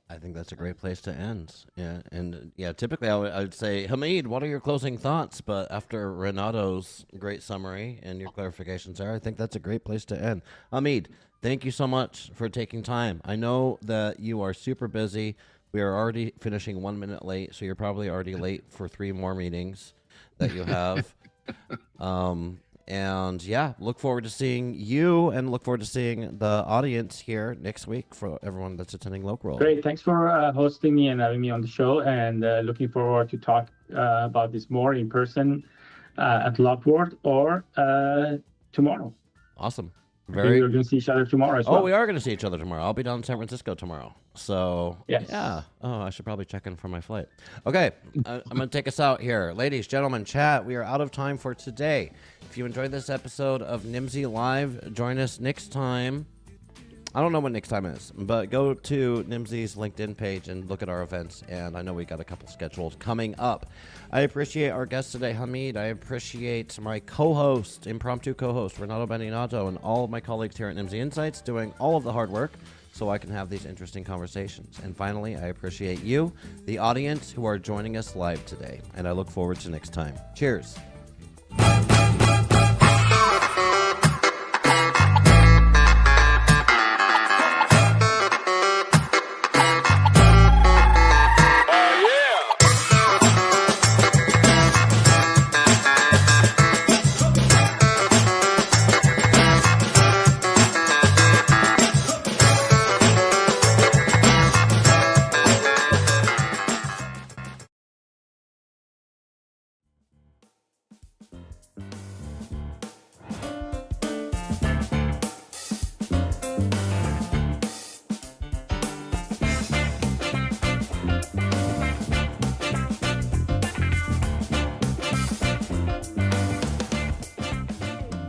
I think that's a great place to end. Yeah, and yeah, typically I would say, Hameed, what are your closing thoughts? But after Renato's great summary and your clarifications there, I think that's a great place to end. Hameed, thank you so much for taking time. I know that you are super busy. We are already finishing 1 minute late, so you're probably already late for 3 more meetings that you have. And yeah, look forward to seeing you and look forward to seeing the audience here next week for everyone that's attending Local. Great. Thanks for hosting me and having me on the show, and looking forward to talk about this more in person at Lockworld or tomorrow. Awesome. We're going to see each other tomorrow as well. Oh, we are going to see each other tomorrow. I'll be down in San Francisco tomorrow. So, yes. Yeah. Oh, I should probably check in for my flight. Okay. I'm going to take us out here. Ladies, gentlemen, chat, we are out of time for today. If you enjoyed this episode of Nimdzi Live, join us next time. I don't know what next time is, but go to Nimdzi's LinkedIn page and look at our events, and I know we got a couple scheduled coming up. I appreciate our guest today, Hameed. I appreciate my co-host, impromptu co-host, Renato Beninato, and all of my colleagues here at Nimdzi Insights doing all of the hard work so I can have these interesting conversations. And finally, I appreciate you, the audience, who are joining us live today, and I look forward to next time. Cheers.